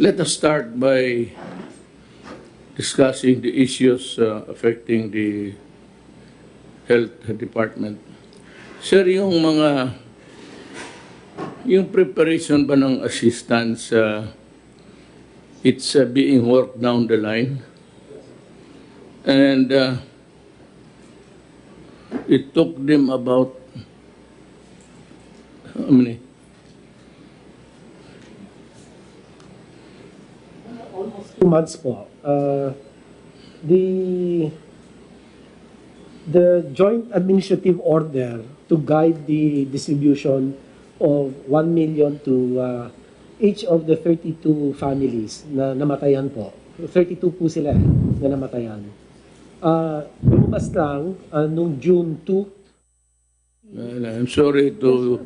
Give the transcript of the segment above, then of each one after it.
Let us start by discussing the issues affecting the health department. Sir, yung preparation ba ng assistance, it's being worked down the line. And it took them about, how many? Almost 2 months po. The joint administrative order to guide the distribution of 1 million to each of the 32 families na namatayan po. 32 po sila na namatayan. Lumabas lang noong June 2. I'm sorry to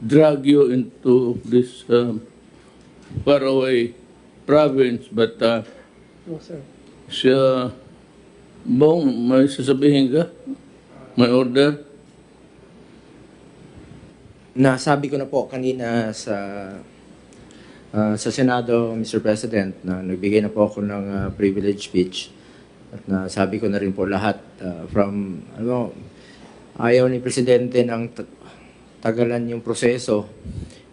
drag you into this faraway province, but No, sir. siya, Bong, may sasabihin ka? May order? Nasabi ko na po kanina sa Senado, Mr. President, na nagbigay na po ako ng privilege speech. At nasabi ko na rin po lahat ayaw ni Presidente ng tagalan yung proseso.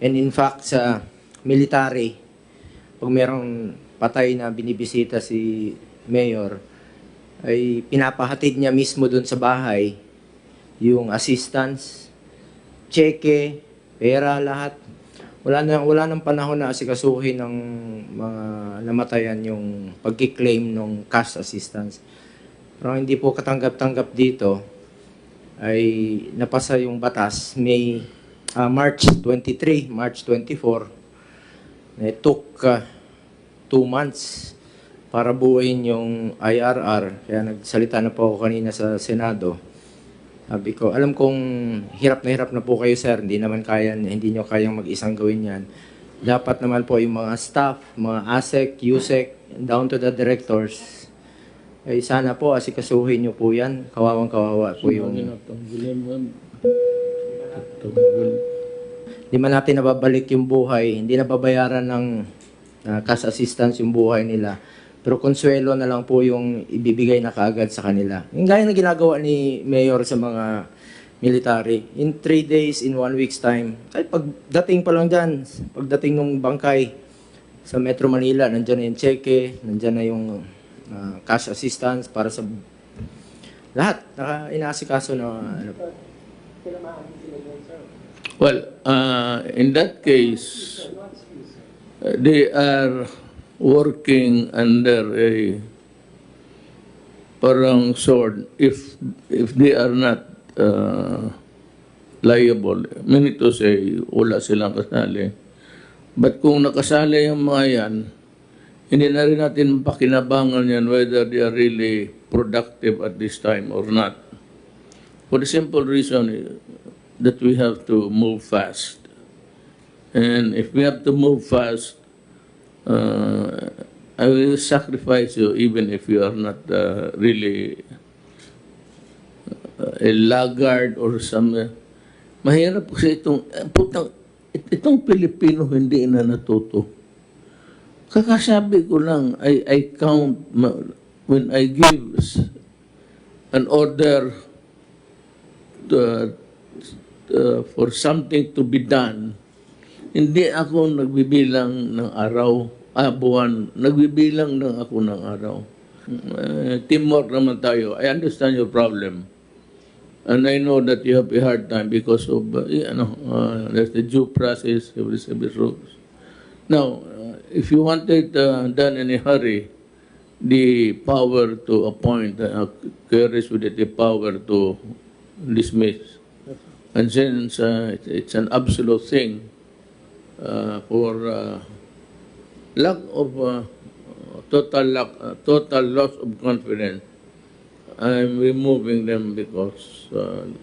And in fact, sa military, pag merong patay na binibisita si Mayor, ay pinapahatid niya mismo doon sa bahay yung assistance, cheque, pera, lahat. Wala nang panahon na asikasuhin ng mga namatayan yung pagkiklaim ng cash assistance. Pero hindi po katanggap-tanggap dito ay napasa yung batas March 23, March 24. It took 2 months para buuin yung IRR. Kaya nagsalita na po ako kanina sa Senado. Sabi ko, alam kong hirap na po kayo, sir. Hindi nyo kayang mag-isang gawin yan. Dapat naman po yung mga staff, mga ASEC, USEC, down to the directors, ay sana po asikasuhin nyo po yan. Kawawang-kawawa po yung... Hindi man natin nababalik yung buhay, hindi nababayaran ng cash assistance yung buhay nila. Pero konsuelo na lang po yung ibibigay na kaagad sa kanila. Yung gaya na ginagawa ni Mayor sa mga military. In 3 days, in 1 week's time, kahit pagdating pa lang dyan, pagdating ng bangkay sa Metro Manila, nandyan na yung cheque, nandyan na yung cash assistance para sa lahat. Inaasikaso na ano. Well, in that case, they are working under a parang sword if they are not liable. Meaning to say, wala silang kasali. But kung nakasali yung mga yan, hindi na rin natin pakinabangan yan whether they are really productive at this time or not. For the simple reason that we have to move fast. And if we have to move fast, I will sacrifice you even if you are not really a laggard or some... Mahirap kasi itong Filipino hindi na natuto. Kakasabi ko lang, I count when I give an order for something to be done. Hindi ako nagbibilang ng araw, buwan. Nagbibilang lang ako ng araw. Teamwork naman tayo. I understand your problem. And I know that you have a hard time because of, there's the due process, every rules. Now, if you want it done in a hurry, the power to appoint carries with it the power to dismiss. And since it's an absolute thing, for lack of total loss of confidence, I'm removing them because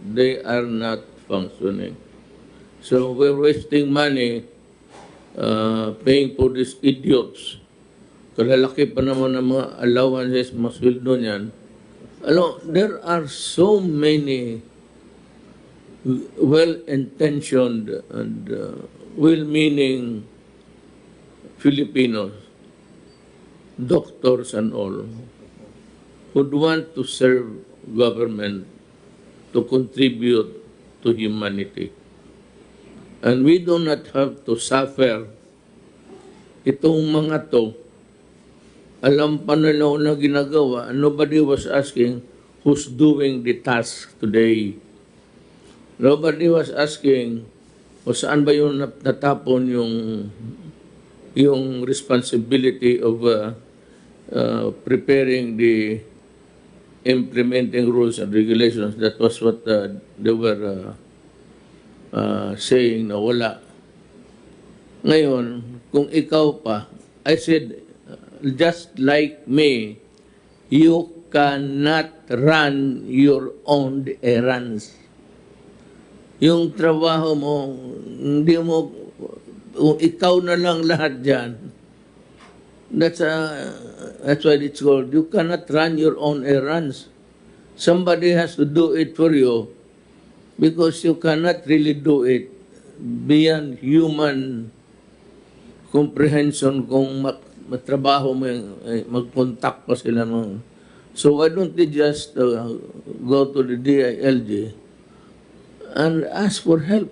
they are not functioning. So we're wasting money paying for these idiots. Kalalaki pa naman ng mga allowances, masweldo niyan. There are so many well-intentioned and well-meaning Filipinos doctors and all, would want to serve government to contribute to humanity. And we do not have to suffer. Itong mga to, alam pa nila na ginagawa, and nobody was asking who's doing the task today. Nobody was asking o saan ba yung natapon yung responsibility of preparing the implementing rules and regulations. That was what they were saying na wala. Ngayon, kung ikaw pa, I said, just like me, you cannot run your own errands. Yung trabaho mo, hindi mo, ikaw na lang lahat dyan. That's what it's called. You cannot run your own errands. Somebody has to do it for you because you cannot really do it beyond human comprehension kung matrabaho mo, mag-contact pa sila mo. So why don't they just go to the DILG and ask for help?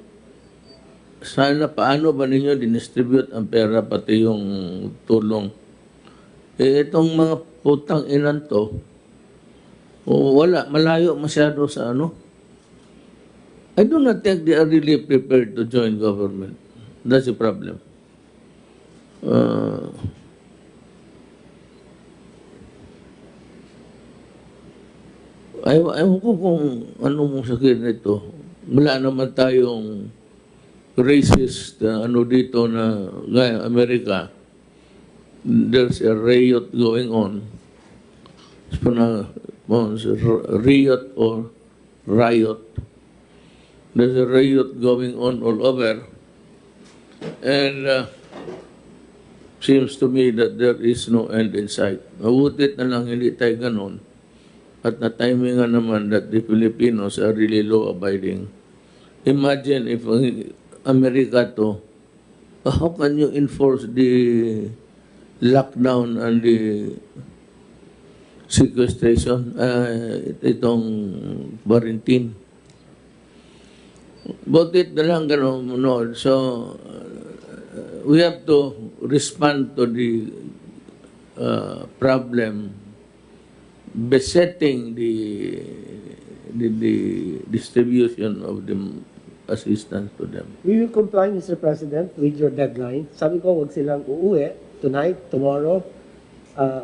Sana paano ba ninyo dinistribute ang pera pati yung tulong? Itong mga putang inan to, wala, malayo masyado sa ano. I do not think they are really prepared to join government. That's the problem. Ayaw ko kung ano mong sakit nito. Wala naman tayong racist ano dito na gaya Amerika. There's a riot going on. Riot or riot. There's a riot going on all over. And seems to me that there is no end in sight. Mabutit na lang hindi tayo ganon. At na-timing nga naman that the Filipinos are really law-abiding. Imagine if America to, how can you enforce the lockdown and the sequestration, itong quarantine? Butit na lang ganon, no? So, we have to respond to the problem besetting the distribution of the assistance to them. We will comply, Mr. President, with your deadline. Sabi ko, wag silang uuwi tonight, tomorrow,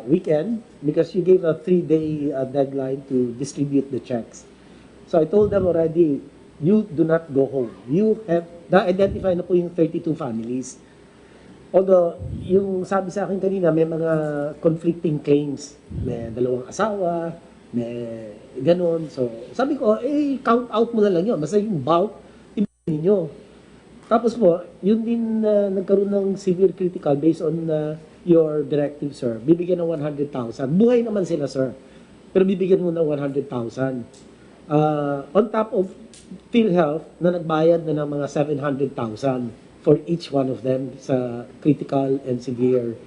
weekend, because you gave a 3-day deadline to distribute the checks. So I told them already, you do not go home. You have, na-identify na po yung 32 families. Although, yung sabi sa akin kanina, may mga conflicting claims. May 2 asawa, may ganon. So, sabi ko, count out mo na lang yun. Basta yung bulk, ibigay ninyo. Tapos po, yun din nagkaroon ng severe critical based on your directive, sir. Bibigyan ng 100,000. Buhay naman sila, sir. Pero bibigyan mo ng 100,000. On top of PhilHealth na nagbayad na ng mga 700,000 for each one of them sa critical and severe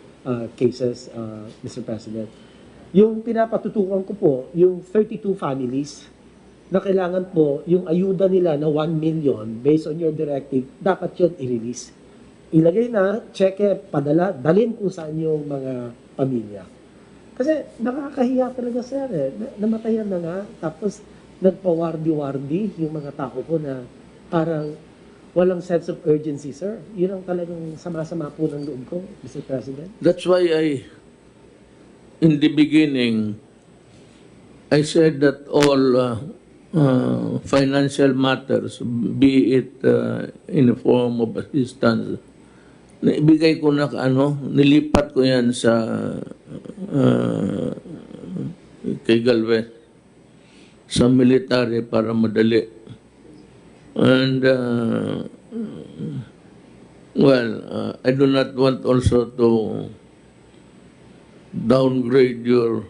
cases, Mr. President. Yung pinapatutukan ko po, yung 32 families na kailangan po, yung ayuda nila na 1 million based on your directive, dapat yun i-release. Ilagay na, cheque, padala, dalhin kung saan yung mga pamilya. Kasi nakakahiya talaga, sir. Namatayan na nga, tapos nagpawardi-wardi yung mga tao ko na parang walang sense of urgency, sir. Yun ang talagang sama-sama po ng loob ko, Mr. President. That's why in the beginning, I said that all financial matters, be it in the form of assistance, naibigay ko na nilipat ko yan sa kay Galvez, sa military para madali. And, I do not want also to downgrade your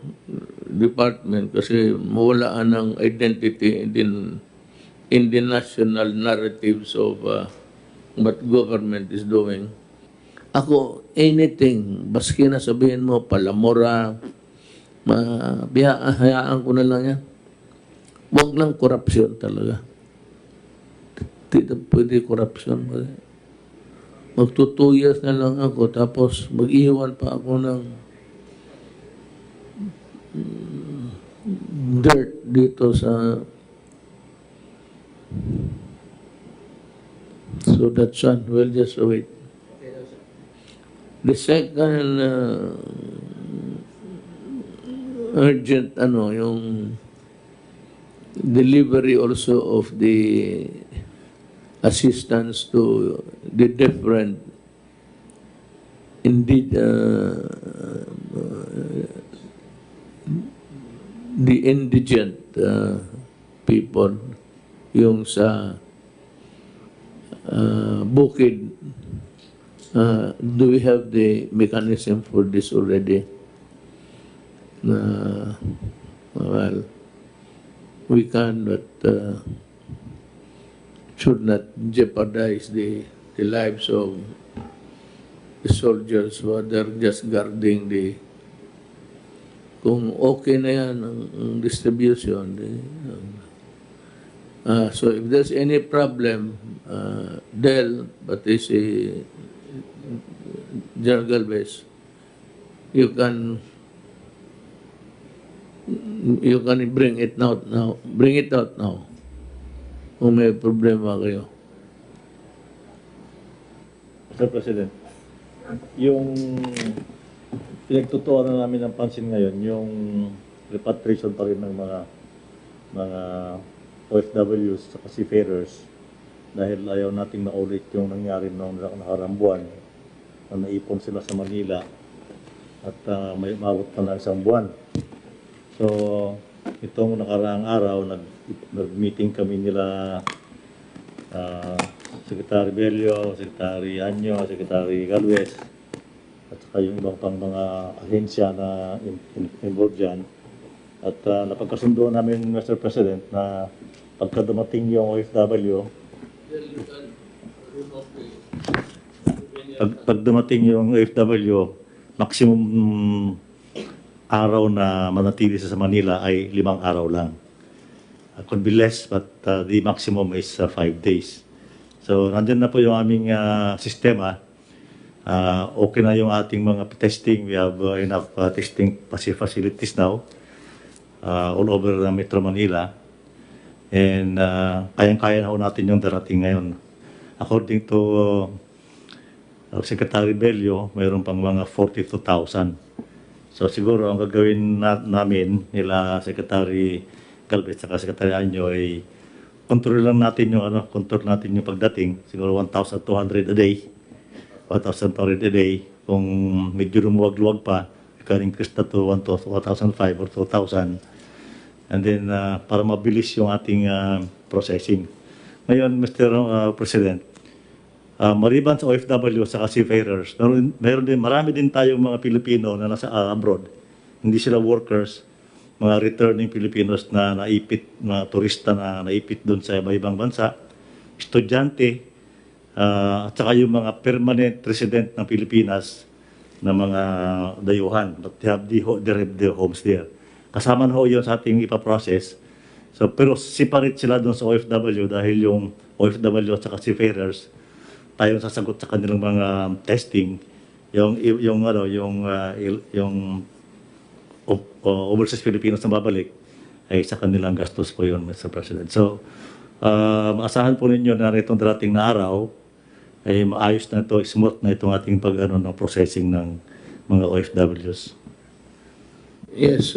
department kasi mawalaan ng identity in the national narratives of what government is doing. Ako, anything, baski na sabihin mo, palamura, hayaan ko na lang yan. Huwag lang korupsyon talaga. Hindi pwede korupsyon. Magto 2 years na lang ako, tapos mag-iwan pa ako ng dirt dito sa... So that's one. We'll just wait. The second urgent, yung delivery also of the assistance to the different indeed the indigent people, yung sa bukid. Do we have the mechanism for this already? Well, we can, but should not jeopardize the lives of the soldiers who are there just guarding the... Kung okay na yan ang distribution. So if there's any problem, Del, but is a General Galvez, you can bring it out now. Bring it out now. Kung may problema kayo. Mr. President, yung pinagtutuan na namin ng pansin ngayon, yung repatriation pa rin ng mga OFWs at seafarers dahil ayaw nating maulit yung nangyari noong nakaraang buwan na naipon sila sa Manila at may umabot pa na 1 buwan. So, itong nakaraang araw, nag-meeting kami nila Secretary Bello, Secretary Anyo, Secretary Galvez, at saka yung ibang pang mga ahensya na involved dyan. At napagkasundo namin, Mr. President, na pagka dumating yung OFW, pag dumating yung OFW, maximum araw na manatili sa Manila ay 5 araw lang. Could be less, but the maximum is 5 days. So, nandun na po yung aming sistema. Okay na yung ating mga testing. We have enough testing facilities now all over Metro Manila. And kayang-kaya na ho natin yung darating ngayon. According to Secretary Bello, mayroon pang mga 42,000. So siguro ang gagawin namin nila Secretary Galvez at Secretary Anyo ay control natin yung pagdating. Siguro 1,200 a day. 1,200 a day. Kung medyo lumuwag-luwag pa, we can increase that to 1,500 or 2,000. And then, para mabilis yung ating processing. Ngayon, Mr. President, maliban sa OFW sa seafarers, marami din tayong mga Pilipino na nasa abroad. Hindi sila workers, mga returning Filipinos na naipit, mga turista na naipit doon sa ibang bansa, estudyante, at saka yung mga permanent resident ng Pilipinas na mga dayuhan. But they have their homes there. Kasama na ho yun sa ating ipaprocess. So, pero separate sila doon sa OFW dahil yung OFW at saka seafarers, tayo sasagot sa kanilang mga testing, yung overseas Filipinos na babalik ay sa kanilang gastos po yun, Mr. President. So, maasahan po ninyo na itong darating na araw ay maayos na ito, smooth na itong ating ng processing ng mga OFWs. Yes,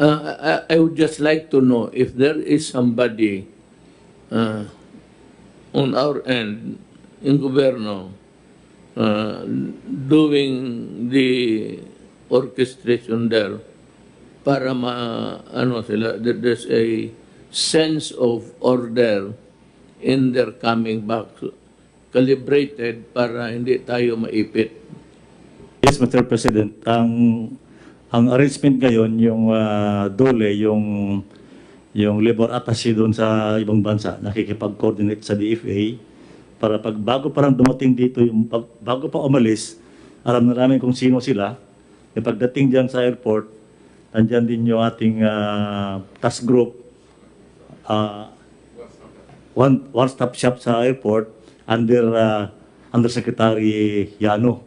I would just like to know if there is somebody on our end in gobyerno doing the orchestration there para there's a sense of order in their coming back, calibrated para hindi tayo maipit. Yes, Mr. President. Ang arrangement ngayon, yung DOLE, yung labor attaché doon sa ibang bansa, nakikipag-coordinate sa DFA para pag bago pa lang dumating dito, bago pa umalis, alam na namin kung sino sila. E pagdating dyan sa airport, nandyan din yung ating task group, one-stop shop sa airport under Secretary Yano.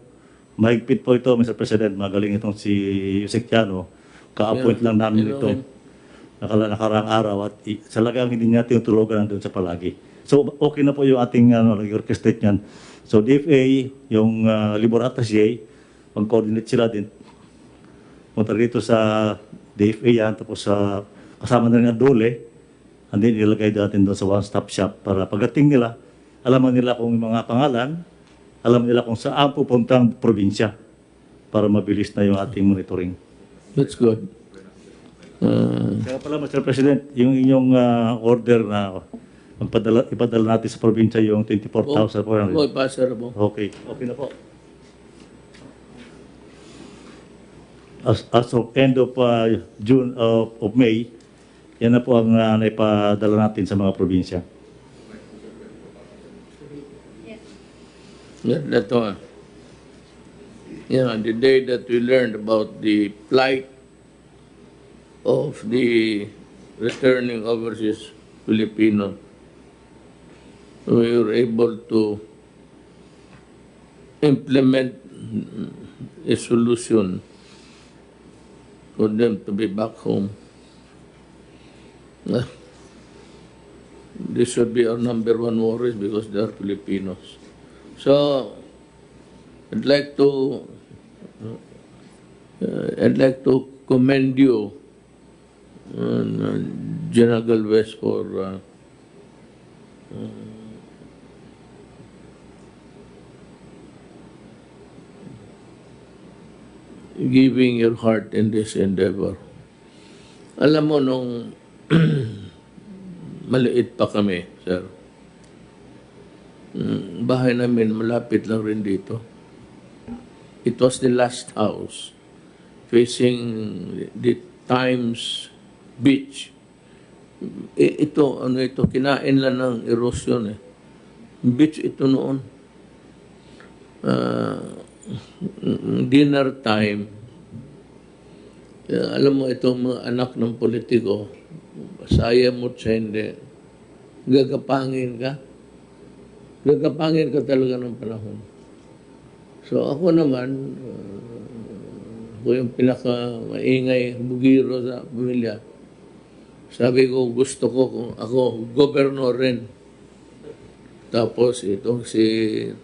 Mahigpit po ito, Mr. President. Magaling itong si Yusek Yano. Ka-appoint lang namin ito nakarang araw at talagang hindi niya tinutulugan nandun sa palagi. So, okay na po yung ating orchestrate niyan. So, DFA, yung Labor Attaché, mag-coordinate sila din. Punta rito sa DFA yan, tapos kasama na rin ang DOLE, and then ilagay natin doon sa one-stop shop para pagdating nila, alaman nila kung yung mga pangalan, alam nila kung saan pupuntang probinsya para mabilis na yung ating monitoring. That's good. Kaya pala, Mr. President, yung inyong order na ipadala natin sa probinsya yung 24,400. Boy, passer mo. Okay, okay na po. As of end of June of May, yan na po ang naipadala natin sa mga probinsya. Yeah, that one. Yeah, the day that we learned about the plight of the returning overseas Filipino, we were able to implement a solution for them to be back home. This should be our number one worry because they are Filipinos. So, I'd like to commend you, General Galvez, for giving your heart in this endeavor. Alam mo, nung maliit pa kami, sir, bahay namin malapit lang rin dito. It was the last house facing the Times Beach. Ito, kinain lang ng erosion eh. Beach ito noon. Dinner time. Alam mo, itong mga anak ng politiko, saya mo siya hindi, gagapangin ka. Gagapangin ka talaga ng panahon. So ako naman, ako yung pinaka-maingay bugiro sa pamilya. Sabi ko, gusto ko kung ako gobernador rin. Tapos itong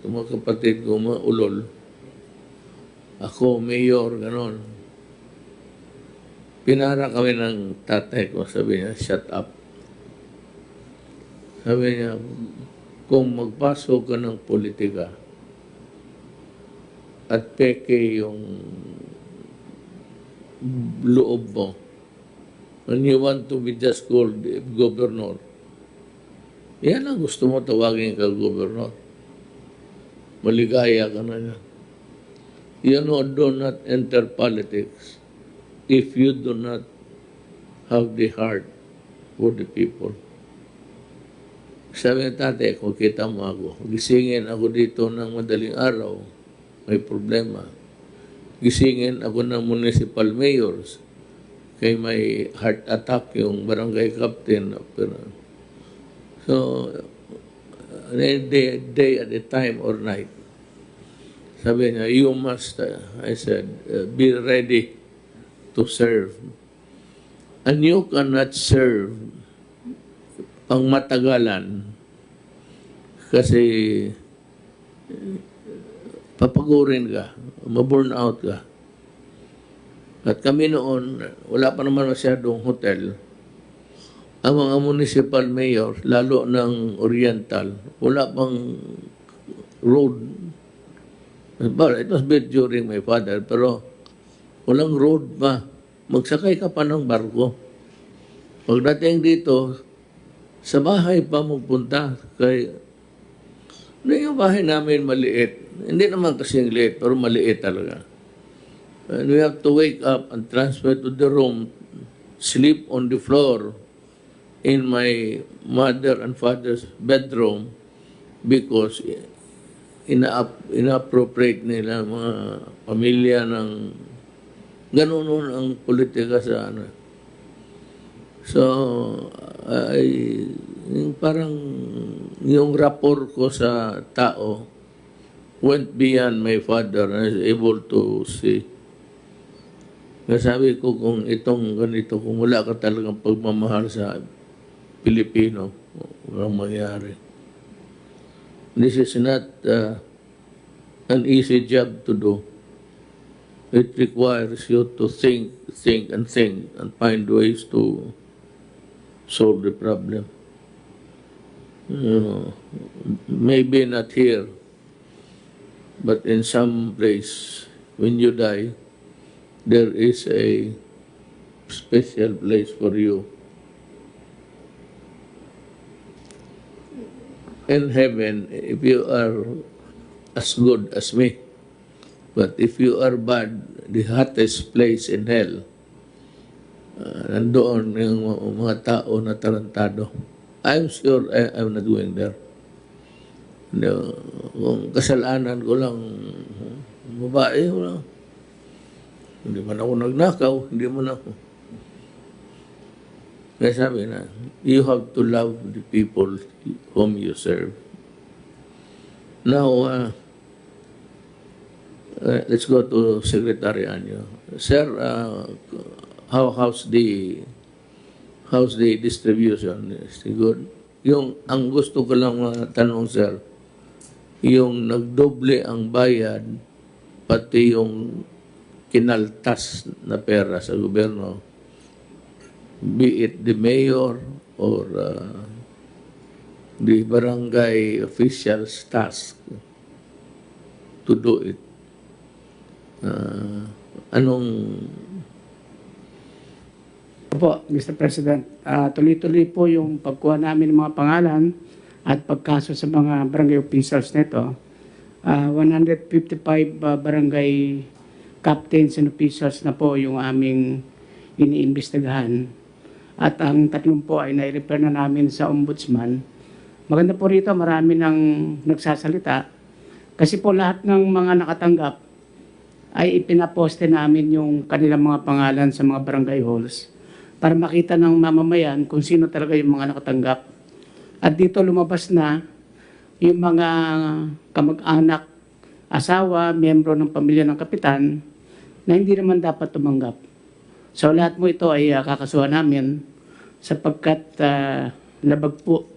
mga kapatid ko, mga ulol, ako, mayor, ganon. Pinara kami ng tatay ko, sabi niya, shut up. Sabi niya, kung magpasok ka ng politika at peke yung loob mo, and you want to be just called governor, yan ang gusto mo, tawagin ka governor. Maligaya ka na niya. You know, do not enter politics if you do not have the heart for the people. Sabi ng tatay, kung kita mo ako, gisingin ako dito ng madaling araw, may problema. Gisingin ako ng municipal mayors, kay may heart attack yung barangay captain. So, day at a time or night. Sabi niya, you must, I said, be ready to serve. And you cannot serve pang matagalan kasi papagurin ka, ma-burn out ka. At kami noon, wala pa naman masyadong hotel. Ang mga municipal mayor, lalo ng Oriental, wala pang road. Well, it was built during my father, pero walang road pa. Magsakay ka pa ng barko. Pagdating dito, sa bahay pa magpunta. Kaya, yung bahay namin maliit. Hindi naman kasing liit, pero maliit talaga. And we have to wake up and transfer to the room, sleep on the floor in my mother and father's bedroom, because ina-appropriate nila mga pamilya ng ganun nun ang politika sa ano. So, parang yung rapport ko sa tao went beyond my father and I was able to see. Sabi ko kung itong ganito, kung wala ka talagang pagmamahal sa Filipino, walang mangyari. This is not an easy job to do. It requires you to think and find ways to solve the problem. You know, maybe not here, but in some place, when you die, there is a special place for you. In heaven, if you are as good as me, but if you are bad, the hottest place in hell, nandoon yung mga tao na tarantado. I'm sure I'm not going there. Kung kasalanan ko lang, babae, wala. Hindi man ako nagnakaw, hindi man ako. Kaya sabi na, you have to love the people whom you serve. Now, let's go to Secretary Anyo. Sir, how's the distribution? Is it good? Ang gusto ko lang tanong, sir, yung nagdoble ang bayad, pati yung kinaltas na pera sa gobyerno, be it the mayor or the barangay official's task to do it. Opo, Mr. President, tuloy-tuloy po yung pagkuha namin ng mga pangalan at pagkaso sa mga barangay officials nito. 155 barangay captains and officials na po yung aming iniimbestigahan. At ang tatlong po ay nai-refer na namin sa ombudsman. Maganda po rito, marami nang nagsasalita. Kasi po lahat ng mga nakatanggap ay ipinaposte namin yung kanilang mga pangalan sa mga barangay halls para makita ng mamamayan kung sino talaga yung mga nakatanggap. At dito lumabas na yung mga kamag-anak, asawa, miyembro ng pamilya ng kapitan na hindi naman dapat tumanggap. So lahat mo ito ay kakasuhan namin sapagkat labag po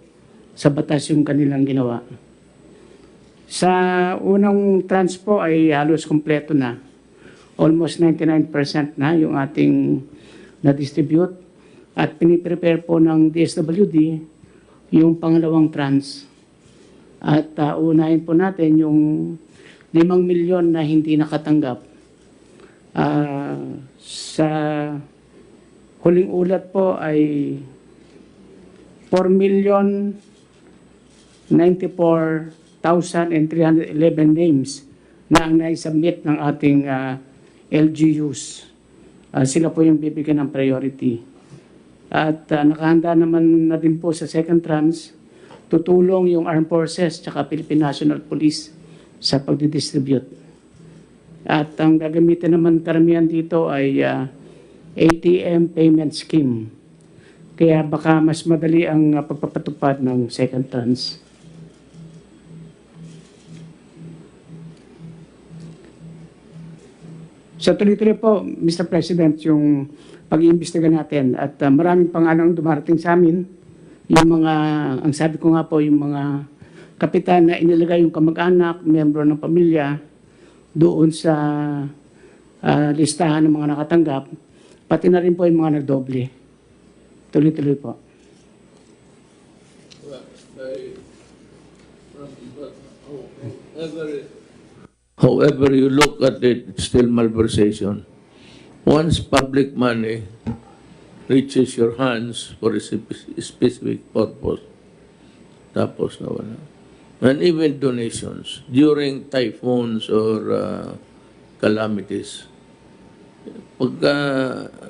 sa batas yung kanilang ginawa. Sa unang tranche po ay halos kompleto na. Almost 99% na yung ating na-distribute at piniprepare po ng DSWD yung pangalawang tranche. At unahin po natin yung 5 milyon na hindi nakatanggap. Sa huling ulat po ay 4,094,311 names na ang naisubmit ng ating LGUs. Sila po yung bibigyan ng priority. At nakahanda naman na din po sa second tranche, tutulong yung Armed Forces at Philippine National Police sa pagdidistribute. At ang gagamitin naman karamihan dito ay ATM payment scheme. Kaya baka mas madali ang pagpapatupad ng second tranche. So tuloy-tuloy po, Mr. President, yung pag-iimbestiga natin at maraming pangalang dumarating sa amin. Yung mga, ang sabi ko nga po, yung mga kapitan na inilagay yung kamag-anak, miyembro ng pamilya, doon sa listahan ng mga nakatanggap, pati na rin po yung mga nagdoble. Tuloy-tuloy po. However you look at it, it's still malversation. Once public money reaches your hands for a specific purpose, tapos na wala. And even donations during typhoons or calamities. Pagka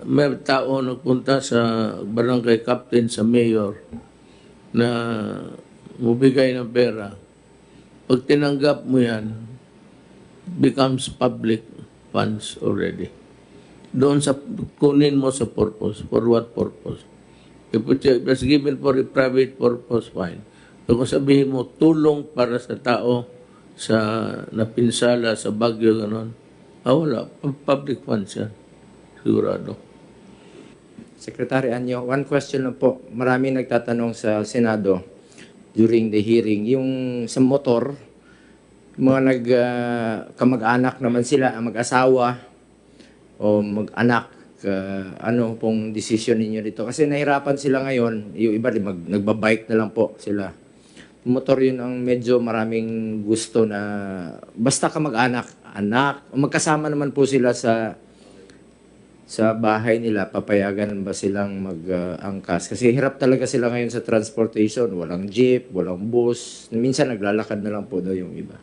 may tao nagpunta sa barangay captain, sa mayor, na mubigay ng pera, Pag tinanggap mo yan, becomes public funds already. Doon sa kunin mo sa purpose. For what purpose? If it was given for a private purpose, fine. So kung sabihin mo, tulong para sa tao sa napinsala, sa bagyo, gano'n, wala. Public funds yan. Sigurado. Secretary Anyo, one question lang po. Maraming nagtatanong sa Senado during the hearing. Yung sa motor, mga kamag-anak naman sila, mag-asawa o mag-anak, ano pong decision ninyo dito? Kasi nahirapan sila ngayon, yung iba nagbabike na lang po sila. Motor yun ang medyo maraming gusto na basta kamag-anak, anak, magkasama naman po sila sa bahay nila, papayagan ba silang mag-angkas? Kasi hirap talaga sila ngayon sa transportation. Walang jeep, walang bus. Minsan naglalakad na lang po daw yung iba.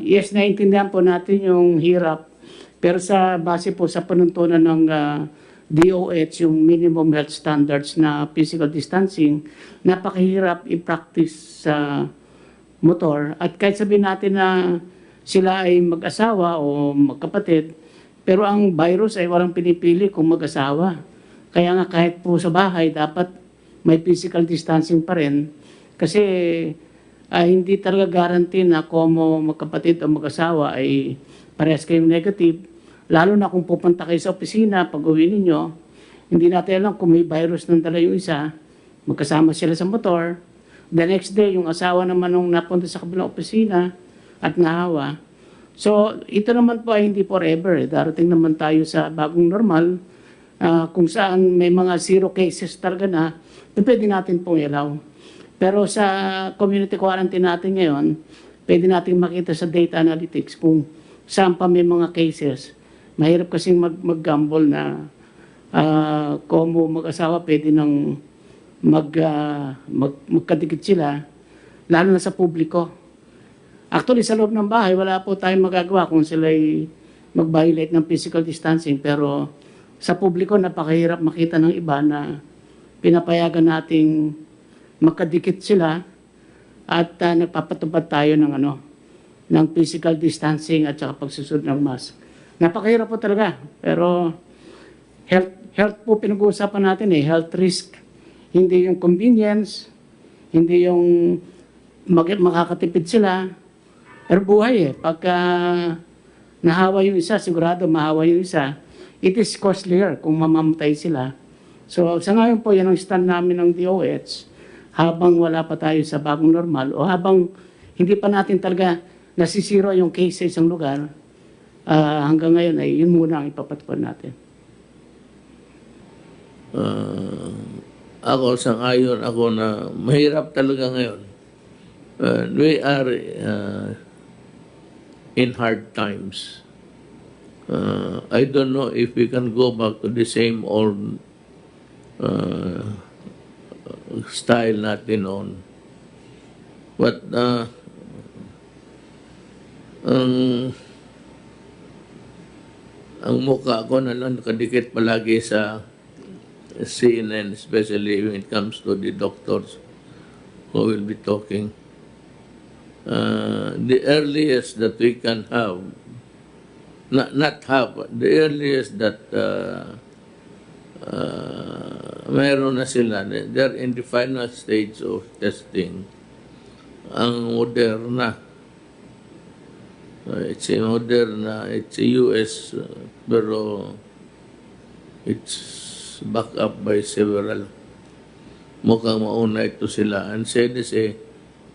Yes, naiintindihan po natin yung hirap. Pero sa base po sa panuntunan ng DOH, yung minimum health standards na physical distancing, napakahirap i-practice sa motor. At kahit sabihin natin na sila ay mag-asawa o magkapatid, pero ang virus ay walang pinipili kung mag-asawa. Kaya nga kahit po sa bahay, dapat may physical distancing pa rin. Kasi hindi talaga guarantee na kung magkapatid o mag-asawa ay parehas kayong negative. Lalo na kung pupunta kayo sa opisina, pag uwi ninyo, hindi natin alam kung may virus nang dala yung isa, magkasama sila sa motor. The next day, yung asawa naman nung napunta sa kabilang opisina at nahawa. So, ito naman po ay hindi forever. Darating naman tayo sa bagong normal, kung saan may mga zero cases talaga na, pwede natin pong ilaw. Pero sa community quarantine natin ngayon, pwede natin makita sa data analytics kung saan pa may mga cases. Mahirap kasing mag-gamble na kung mag-asawa pwede nang magkadikit sila, lalo na sa publiko. Actually, sa loob ng bahay, wala po tayong magagawa kung sila'y mag-violate ng physical distancing. Pero sa publiko, napakahirap makita ng iba na pinapayagan nating magkadikit sila at nagpapatupad tayo ng physical distancing at saka pagsusunod ng mask. Napakahirap po talaga. Pero health po pinag-uusapan natin health risk. Hindi yung convenience, hindi yung makakatipid sila. Pero buhay pagka nahawa yung isa, sigurado mahawa yung isa, it is costlier kung mamamatay sila. So sa ngayon po, yan ang stand namin ng DOH habang wala pa tayo sa bagong normal o habang hindi pa natin talaga nasisiro yung case sa isang lugar, hanggang ngayon ay yun muna ang ipapatupad natin. Ako, sang-ayon ako na mahirap talaga ngayon. We are in hard times. I don't know if we can go back to the same old style natin noon. But ang mukha ko na lang nakadikit palagi sa CNN, especially when it comes to the doctors who will be talking. The earliest that we can have, not have, the earliest that mayroon na sila, they're in the final stage of testing. Ang Moderna, it's a Moderna, it's a US, pero it's backed up by several. Mukhang mauna ito sila. And said is a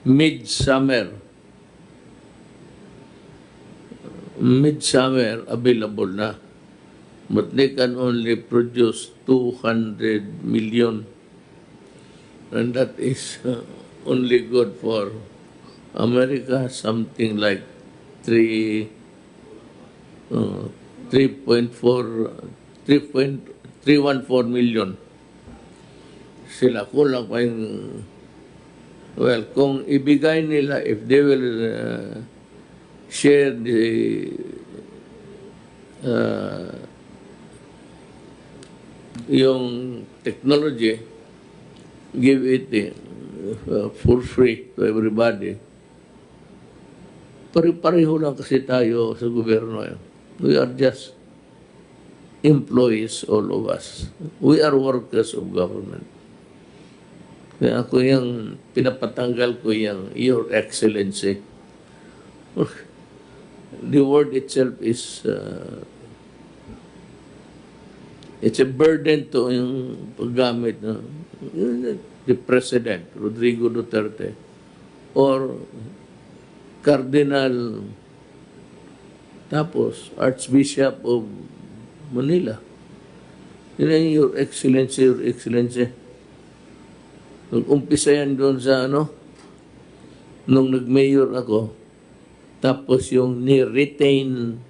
mid-summer available na. But they can only produce 200 million. And that is only good for America, something like 3.14 million. Sila kulang pa yung, well, kung ibigay nila, if they will share the yung technology, give it for free to everybody, Pare-pareho lang kasi tayo sa gobyerno. We are just employees, all of us. We are workers of government. Kaya ako yung pinapatanggal ko yung Your Excellency. The word itself is it's a burden to yung paggamit ng the President, Rodrigo Duterte, or Cardinal, tapos Archbishop of Manila. Yun ang Your Excellency, Your Excellency. Nag-umpisa yan doon sa nung nag-mayor ako, tapos yung ni-retain,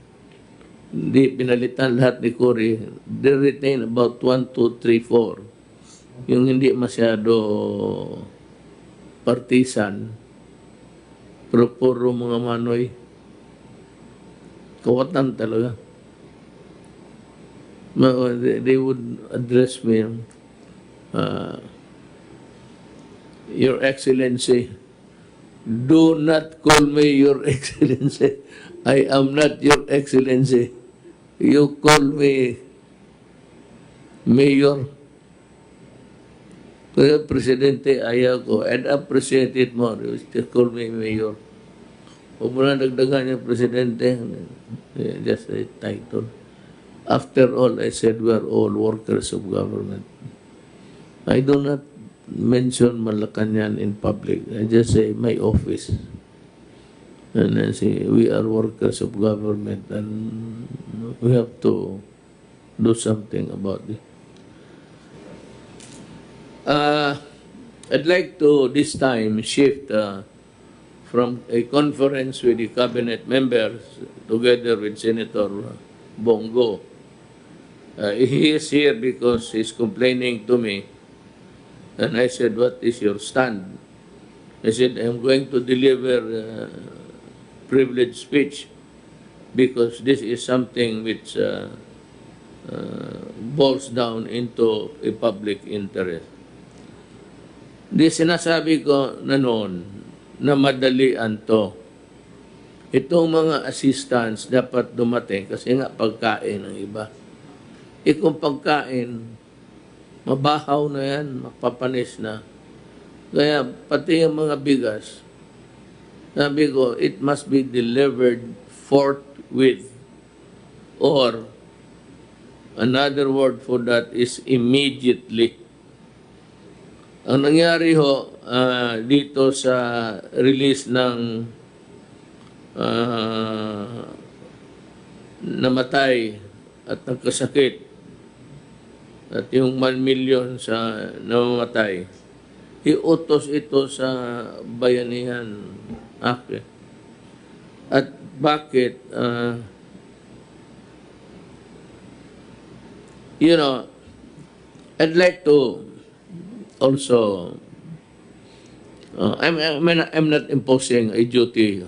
hindi pinalitan lahat ni Cory, they retain about 1, 2, 3, 4. Yung hindi masyado partisan, pero puro mga manoy, kawatan talaga. They would address me, Your Excellency. Do not call me Your Excellency. I am not Your Excellency. You call me Mayor. Kaya Presidente, ayaw ko. I'd appreciate it more. You just call me Mayor. Huwag mo na dagdagan yung Presidente. Just a title. After all, I said we are all workers of government. I do not mention Malacanang in public. I just say my office. And I say we are workers of government and we have to do something about it. I'd like to this time shift from a conference with the cabinet members together with Senator Bongo. He is here because he's complaining to me. And I said, what is your stand? I said, I'm going to deliver privileged speech because this is something which boils down into a public interest. Di sinasabi ko na noon na madalian to. Itong mga assistants dapat dumating kasi nga pagkain ng iba. Kung pagkain, mabahaw na yan, mapapanis na. Kaya pati yung mga bigas, sabi ko, it must be delivered forthwith. Or, another word for that is immediately. Ang nangyari ho, dito sa release ng namatay at nagkasakit, at yung 1 million sa namamatay, iutos ito sa Bayanihan Act. At bakit? I'd like to also, I'm not imposing a duty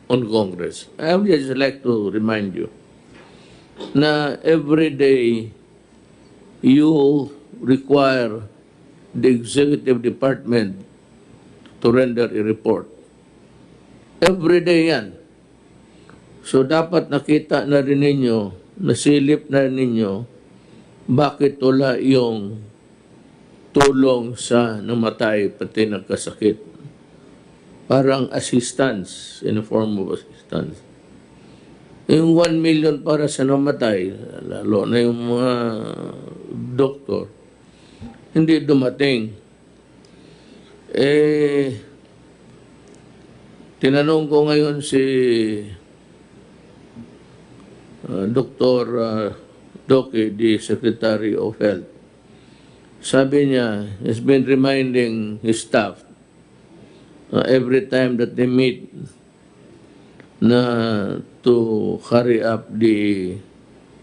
on Congress. I would just like to remind you na every day you require the executive department to render a report. Every day yan. So dapat nakita na rin ninyo, nasilip na rin ninyo, bakit wala yung tulong sa namatay pati nagkasakit. Parang assistance, in the form of assistance. Yung 1 million para sa namatay, lalo na yung mga doktor, hindi dumating. Tinanong ko ngayon si Dr. Doke, the Secretary of Health. Sabi niya, he's been reminding his staff every time that they meet na to carry up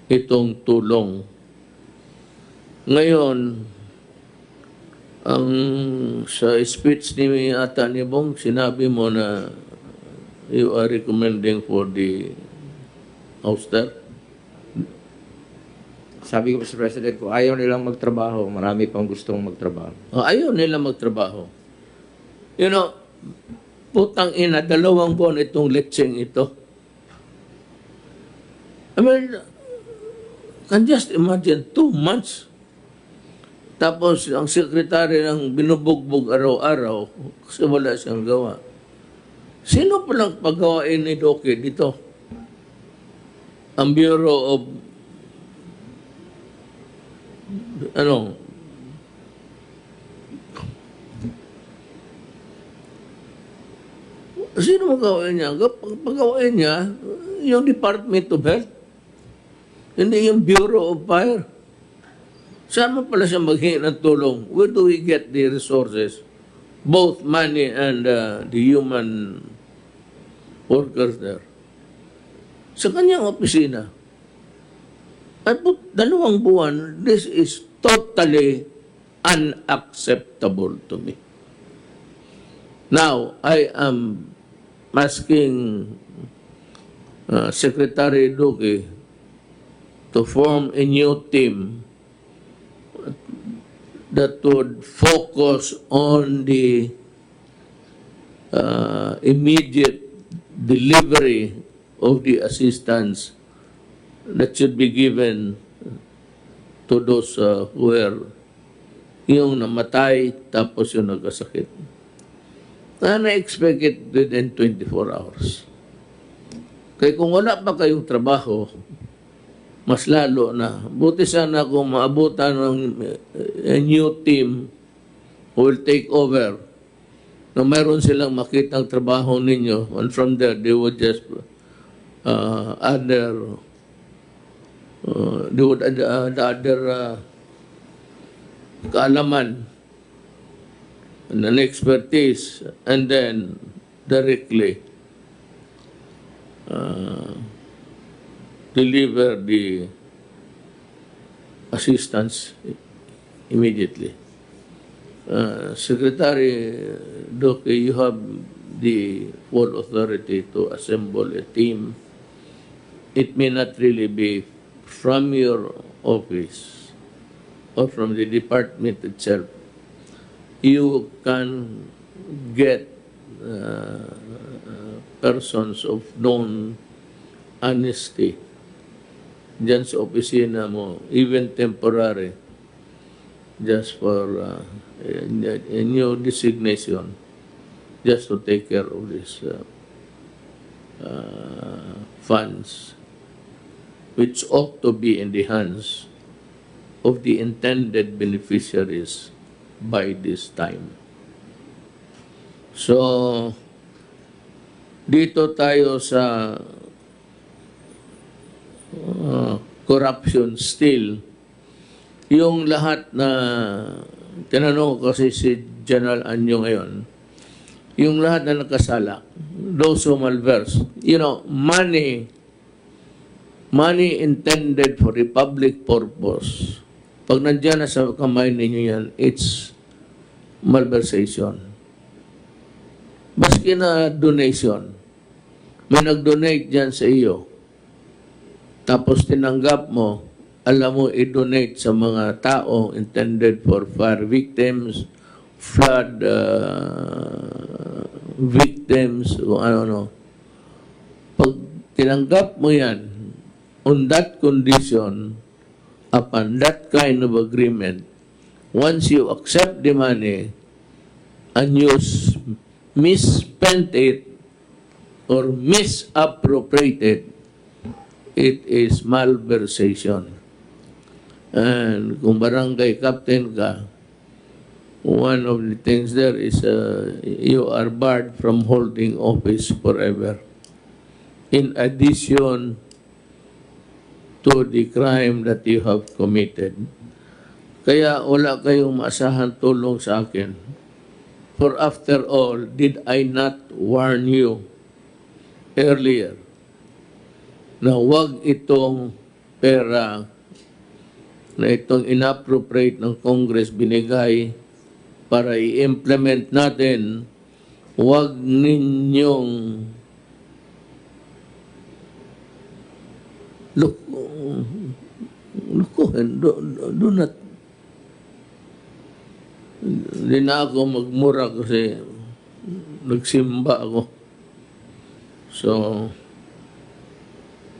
itong tulong. Ngayon, ang sa speech ni ata ni Bong, sinabi mo na you are recommending for the ouster. Sabi ko sa President ko, ayaw nilang magtrabaho. Marami pang gustong magtrabaho. Ayaw nila magtrabaho. putang ina, 2 buwan itong lecheng ito. I mean, can just imagine, 2 months. Tapos, ang sekretary ng binubugbog araw-araw kasi wala siyang gawa. Sino palang paggawain ni Doke dito? Ang Bureau of sino magawain niya? Pagawain niya yung Department of Health, hindi yung Bureau of Fire. Saan mo pala siya maghingi ng tulong? Where do we get the resources? Both money and the human workers there. Sa kanyang opisina. Ay po, 2 buwan, this is totally unacceptable to me. Now, I am asking Secretary Duque to form a new team that would focus on the immediate delivery of the assistance that should be given to those who were yung namatay tapos yung nagkasakit. And I expect it within 24 hours. Kaya kung wala pa kayong trabaho, mas lalo na. Buti sana kung maabutan ng a new team who will take over na mayroon silang makitang trabaho ninyo, and from there they would just add the other kaalaman and an expertise, and then directly deliver the assistance immediately. Secretary Duque, you have the full authority to assemble a team. It may not really be from your office or from the department itself. You can get persons of known honesty dyan sa opisina mo, even temporary, just for a new designation, just to take care of these funds, which ought to be in the hands of the intended beneficiaries by this time. So, dito tayo sa corruption still. Yung lahat na, tinanong ko kasi si General Anyo ngayon, yung lahat na nakasala, those who malverse, money intended for a public purpose, pag nandiyan na sa kamay ninyo yan, it's malversation. Baski na donation, may nag-donate dyan sa iyo, tapos tinanggap mo, alam mo, i-donate sa mga tao intended for fire victims, flood victims, o ano. Pag tinanggap mo yan, on that condition, upon that kind of agreement, once you accept the money and you misspent it or misappropriated, it is malversation. And kung barangay captain ka, one of the things there is you are barred from holding office forever. In addition to the crime that you have committed. Kaya wala kayong maasahan tulong sa akin. For after all, did I not warn you earlier na wag itong pera na itong inappropriate ng Congress binigay para i-implement natin, wag ninyong do not. Hindi na ako magmura kasi nagsimba ako. So,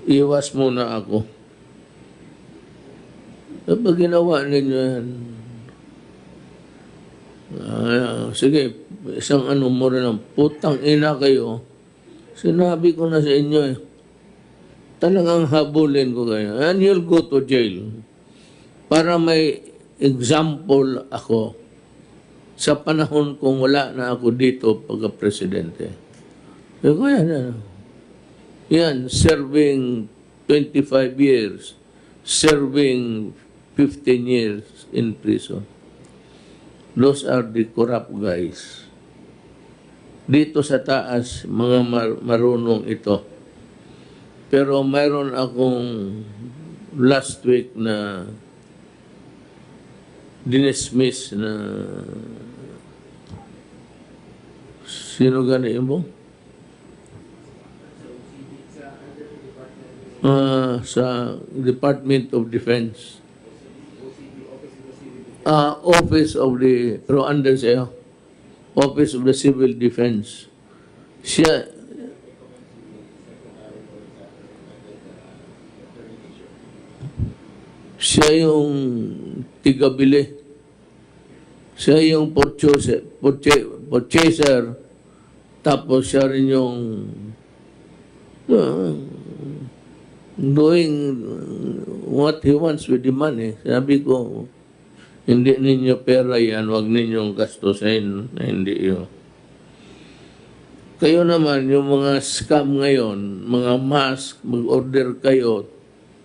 iwas muna ako. Kapag ginawa ninyo yan, sige, isang ano mo rin lang, putang ina kayo, sinabi ko na sa inyo eh, talagang habulin ko kayo, and you'll go to jail. Para may example ako sa panahon kung wala na ako dito pagka-presidente. So, yan, serving 25 years, serving 15 years in prison. Those are the corrupt guys. Dito sa taas, mga marunong ito. Pero mayroon akong last week na dinismiss na sino gani mo? Sa Department of Defense. Office of the, pero under siya, Office of the Civil Defense. Siya yung tigabili. Siya yung purchaser. Tapos siya rin yung doing what he wants with the money. Sabi ko, hindi ninyo pera yan, huwag ninyong gastusin. Hindi yun. Kayo naman, yung mga scam ngayon, mga mask, mag-order kayo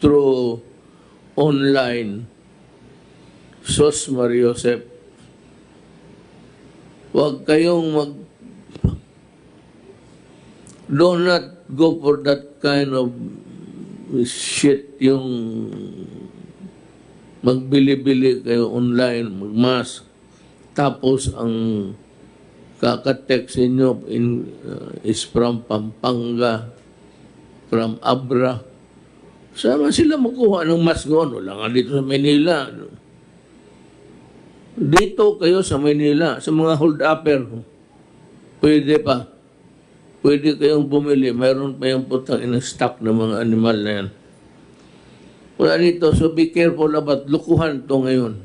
through online, Sos Mariosep. Huwag kayong do not go for that kind of shit, yung magbili-bili kayo online, magmask, tapos ang kakatext inyo is from Pampanga, from Abra. Saan sila makuha ng mask noon? Wala nga dito sa Manila. Dito kayo sa Manila, sa mga hold-upper, pwede pa. Pwede kayong bumili. Mayroon pa yung putang in-stock ng mga animal na yan. Wala dito. So be careful about lukuhan to ngayon.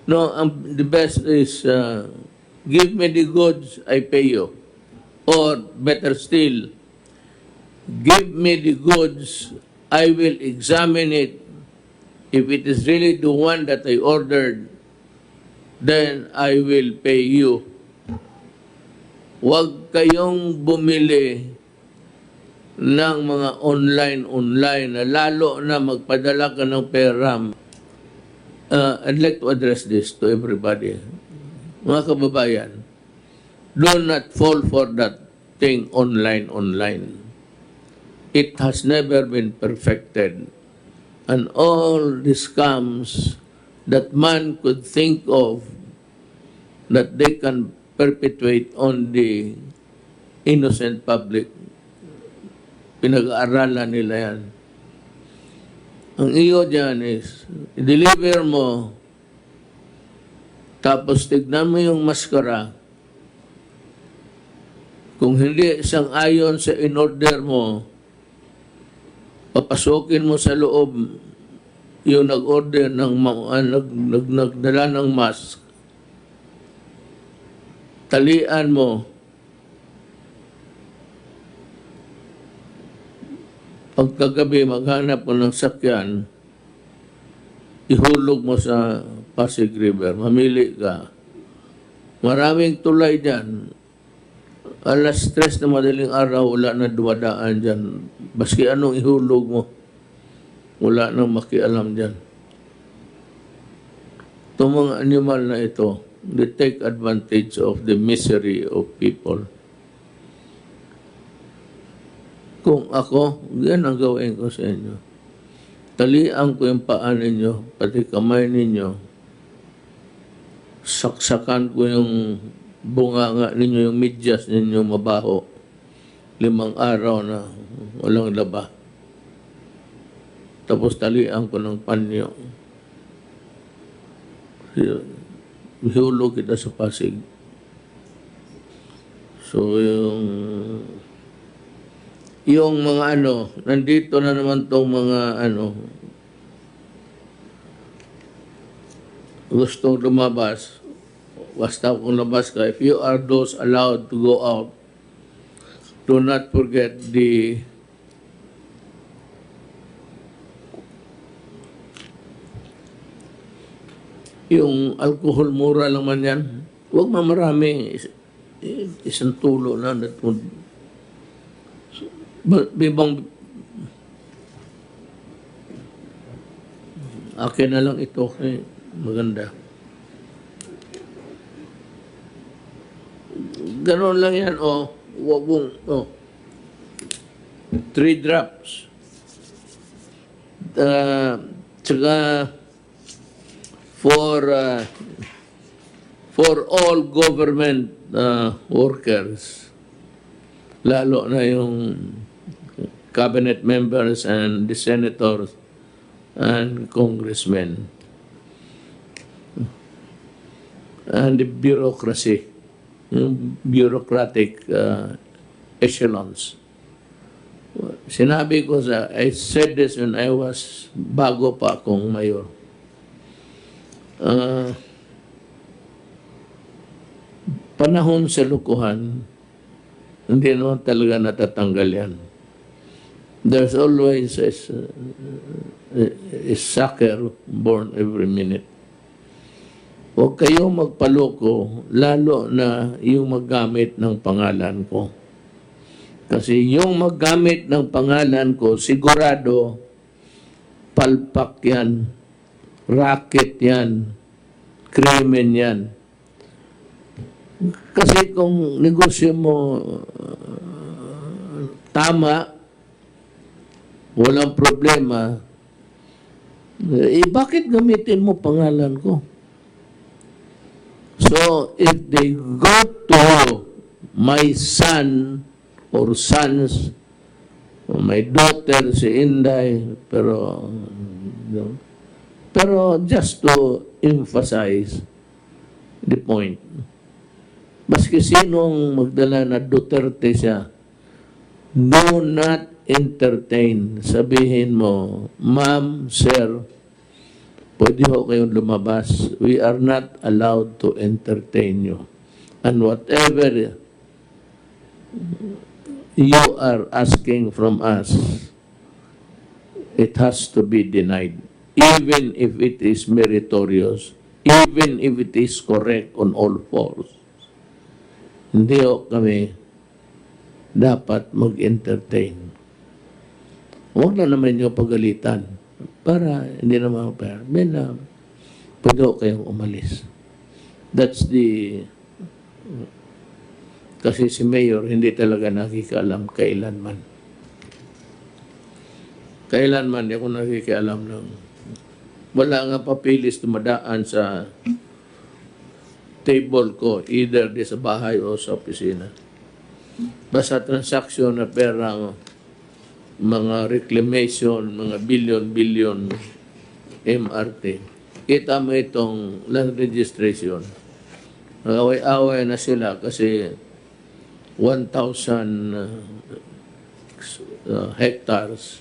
No, the best is give me the goods, I pay you. Or better still, give me the goods, I will examine it. If it is really the one that I ordered, then I will pay you. Huwag kayong bumili ng mga online na lalo na magpadala ka ng pera. I'd like to address this to everybody. Mga kababayan, do not fall for that thing online. It has never been perfected. And all the scams that man could think of that they can perpetuate on the innocent public, pinag-aaralan nila yan. Ang iyo dyan is, i-deliver mo, tapos tignan mo yung maskara. Kung hindi isang ayon sa in-order mo, papasukin mo sa loob yung nag-order ng nagdala ng mask. Talian mo. Pagkagabi, maghanap mo ng sakyan, ihulog mo sa Pasig River. Mamili ka. Maraming tulay dyan. Alas 3 na madaling araw, wala na dumadaan dyan. Baski anong ihulog mo, wala nang makialam dyan. Itong mga animal na ito, they take advantage of the misery of people. Kung ako, yan ang gawin ko sa inyo. Talian ko yung paa ninyo, pati kamay ninyo. Saksakan ko yung bunganga ninyo, yung medyas ninyo mabaho. 5 araw na walang laba. Tapos talian ko ng panyo. Ihulog kita sa Pasig. So, yung mga ano, nandito na naman tong mga ano, gustong lumabas, basta kung labas ka, if you are those allowed to go out, do not forget yung alcohol, mura lang man yan. Huwag mamarami. Isang tulo na. Bibang, akin na lang ito. Okay. Maganda. Ganon lang yan. O, wag mong, 3 drops. Tsaka, for all government workers, lalo na yung cabinet members and the senators and congressmen and the bureaucracy, yung bureaucratic echelons. Sinabi ko I said this when I was bago pa akong mayor. Panahon sa lukuhan, hindi naman talaga natatanggal yan. There's always a sucker born every minute. Huwag kayong magpaloko, lalo na yung maggamit ng pangalan ko. Kasi yung maggamit ng pangalan ko, sigurado, palpak yan, racket yan, krimen yan. Kasi kung negosyo mo tama, walang problema, bakit gamitin mo pangalan ko? So, if they go to my son or sons, or my daughter, si Inday, pero just to emphasize the point, maski sinong magdala na Duterte siya, do not entertain. Sabihin mo, ma'am, sir, pwede ho kayong lumabas. We are not allowed to entertain you. And whatever you are asking from us, it has to be denied. Even if it is meritorious, even if it is correct on all fours. Hindi ho kami dapat mag-entertain. Huwag na naman yung pagalitan para hindi naman pwede ho kayong umalis. That's kasi si Mayor hindi talaga nakikialam kailanman. Kailanman, hindi ako nakikialam ng wala nga papilis dumadaan sa table ko, either di sa bahay o sa opisina. Basta transaksyon na perang mga reclamation, mga billion MRT. Kita mo itong land registration. Away-away na sila kasi 1,000 hectares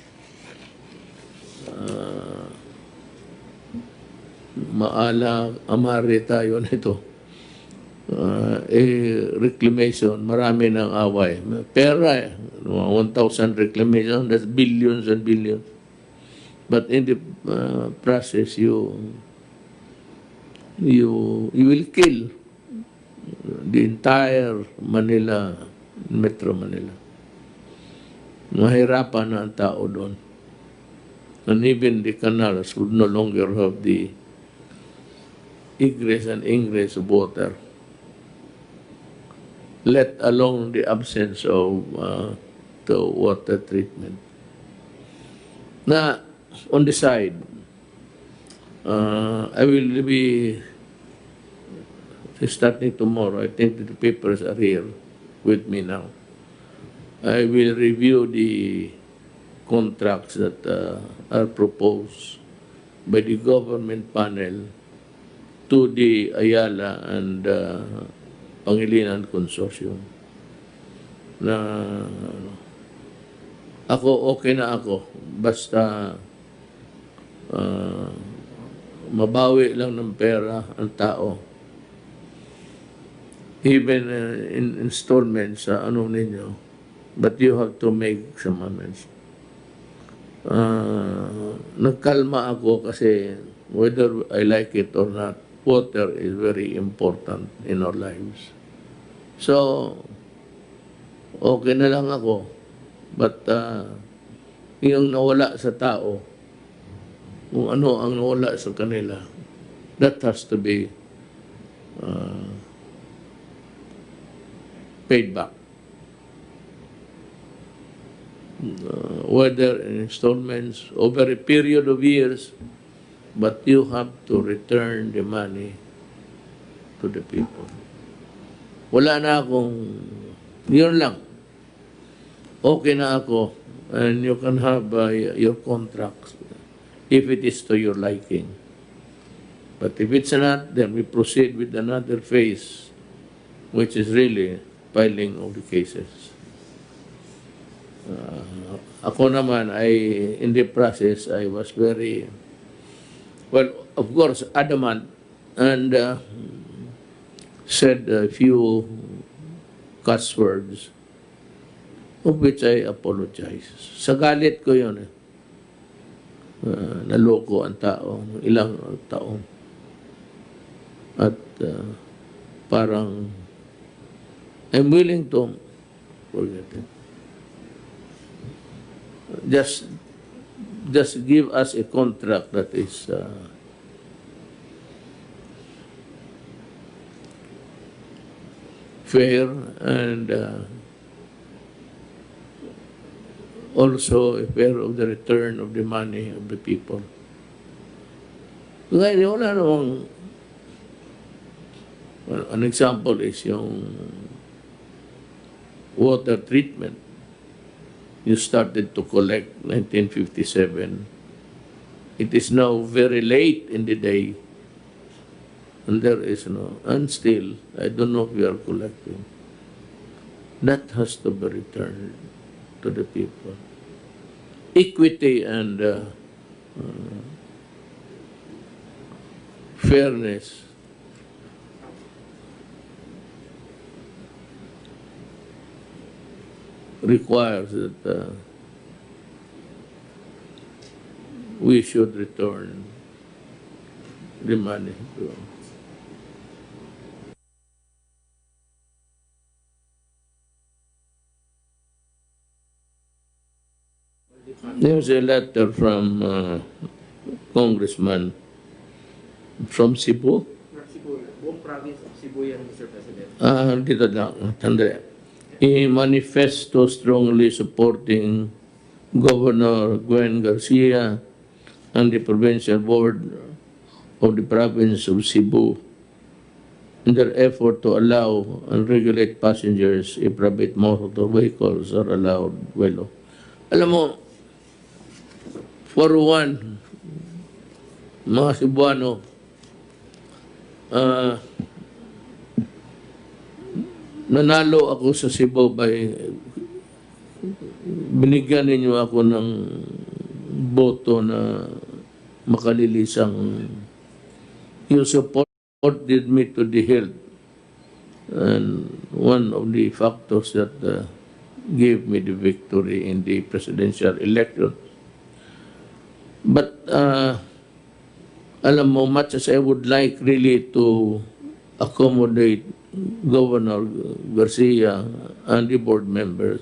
amari tayo nito. Reclamation, marami ng away. Pera, 1,000 reclamation, that's billions and billions. But in the process, you will kill the entire Manila, Metro Manila. Mahirapan na ang tao doon. And even the canals would no longer have the egress and ingress of water, let alone the absence of the water treatment. Now, on the side, I will be starting tomorrow. I think that the papers are here with me now. I will review the contracts that are proposed by the government panel to the Ayala and Pangilinan Consortium. na ako okay na ako basta mabawi lang ng pera ang tao. Even in installments sa ano ninyo, but you have to make some amends. Nagkalma ako kasi whether I like it or not, water is very important in our lives. So, okay na lang ako. But yung nawala sa tao, kung ano ang nawala sa kanila, that has to be paid back. Whether in installments, over a period of years, but you have to return the money to the people. Wala na akong, yun lang. Okay na ako, and you can have your contracts if it is to your liking. But if it's not, then we proceed with another phase, which is really filing of the cases. Ako naman, in the process, I was very, well, of course, adamant and said a few cuss words, of which I apologize. Sa galit ko yun, naloko ang tao, ilang taon. At parang, I'm willing to forget it. Just give us a contract that is fair and also fair of the return of the money of the people. Kaya wala namang, well, an example is yung water treatment. You started to collect 1957. It is now very late in the day, and there is no, and still, I don't know if we are collecting. That has to be returned to the people. Equity and fairness requires that we should return the money to. There's a letter from Congressman from Cebu. Buong province of Cebu yan, Mr. President. Dito lang, tanda. A manifesto strongly supporting Governor Gwen Garcia and the Provincial Board of the Province of Cebu in their effort to allow and regulate passengers if private motor vehicles are allowed. Well, alam mo, for one, mga Cebuano, nanalo ako sa Cebu by binigyan ninyo ako ng boto na makalilisang. You supported me to the hilt, and one of the factors that gave me the victory in the presidential election. But alam mo, much as I would like really to accommodate Governor Garcia and the board members,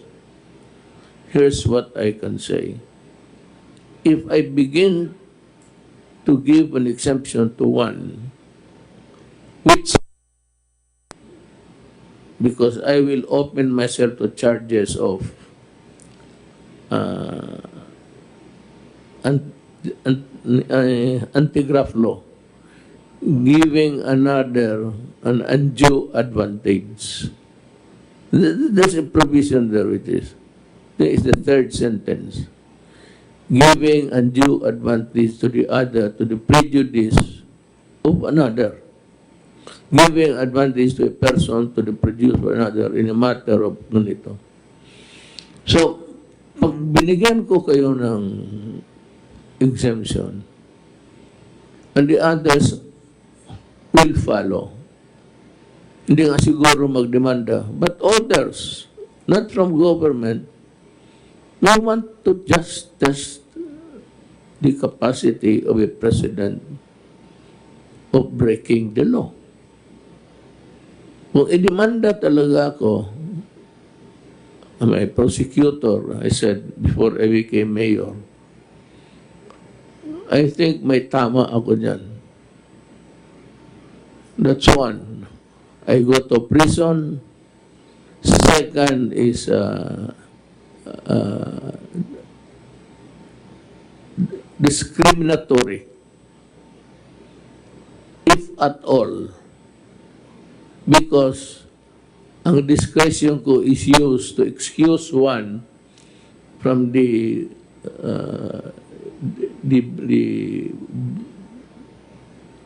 here's what I can say. If I begin to give an exemption to one, which, because I will open myself to charges of anti-graft law, giving another an undue advantage. There's a provision there which is, there is the third sentence. Giving undue advantage to the other, to the prejudice of another. Giving advantage to a person to the prejudice of another in a matter of ganito. So, pag binigyan ko kayo ng exemption, and the others will follow. Hindi nga siguro magdemanda, but others, not from government, we want to just test the capacity of a president of breaking the law. Kung idemanda talaga ako, I'm a prosecutor, I said before I became mayor, I think may tama ako dyan. That's one. I go to prison. Second is discriminatory, if at all, because ang discretion ko is used to excuse one from the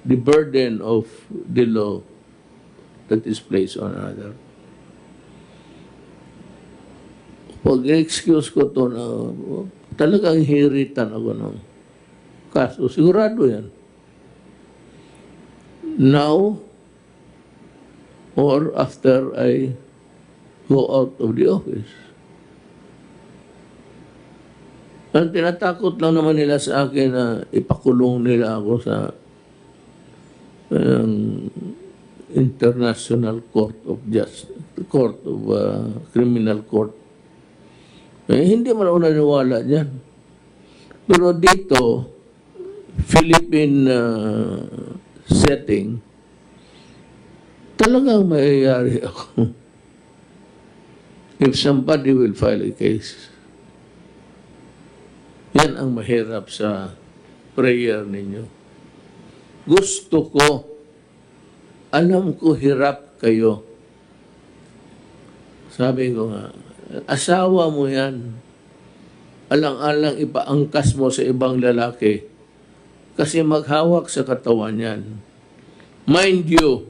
burden of the law that is placed on another. Pag excuse ko to na talagang hiritan ako ng kaso, sigurado yan. Now, or after I go out of the office. Ang tinatakot lang naman nila sa akin na ipakulong nila ako sa International Court of Justice, Court of Criminal Court. Hindi man ako naniwala dyan. Pero dito, Philippine setting, talagang mayayari ako. If somebody will file a case, yan ang mahirap sa prayer ninyo. Gusto ko, alam ko hirap kayo. Sabi ko nga, asawa mo yan. Alang-alang ipaangkas mo sa ibang lalaki kasi maghawak sa katawan yan. Mind you,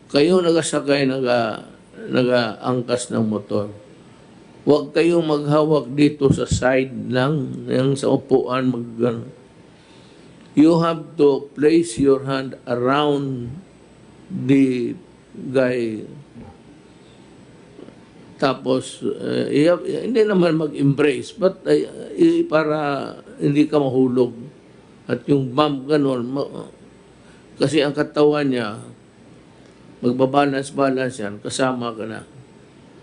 kayo nagasakay, nagaangkas ng motor. Huwag kayong maghawak dito sa side lang, yung sa upuan. You have to place your hand around the guy. Tapos, hindi naman mag-embrace, but para hindi ka mahulog. At yung bump ganun, kasi ang katawan niya, magbabalance-balance yan, kasama ka na.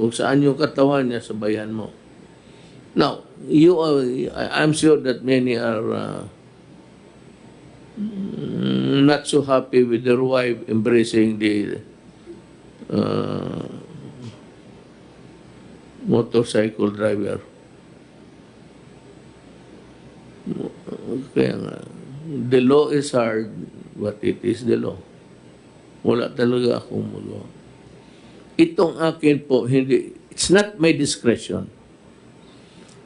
Kung saan yung katawan niya, sabayan mo. Now, I'm sure that many are not so happy with their wife embracing the motorcycle driver. Kaya nga, the law is hard, but it is the law. Wala talaga akong magawa. Itong akin po, hindi, it's not my discretion.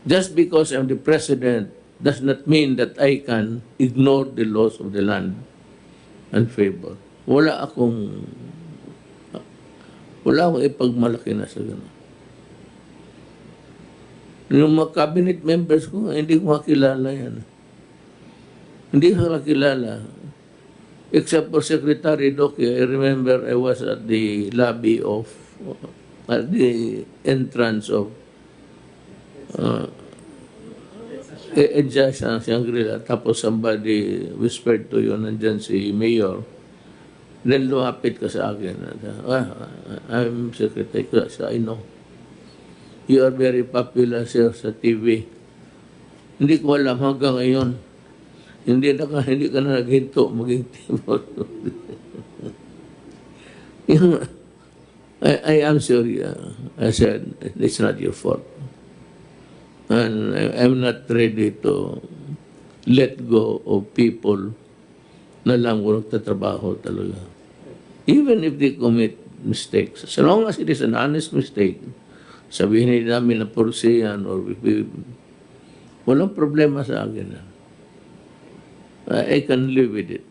Just because I'm the president does not mean that I can ignore the laws of the land and favor. Wala akong ipagmalaki na sa gano'n. Yung mga cabinet members ko, hindi ko makilala yan. Hindi ko makilala. Except for Secretary Doki, I remember I was at the lobby of, at the entrance of Shangri-La. Tapos somebody whispered to you, nandyan si Mayor. Then lumapit ka sa akin. I'm Secretary. I know. You are very popular, sir, sa TV. Hindi ko alam hanggang ngayon. Hindi ka na naghinto maging TV. I am sorry. I said, it's not your fault. And I'm not ready to let go of people na lang kung nagtatrabaho talaga. Even if they commit mistakes. As long as it is an honest mistake, sabihin namin na porsiyan or walang problema sa akin. I can live with it.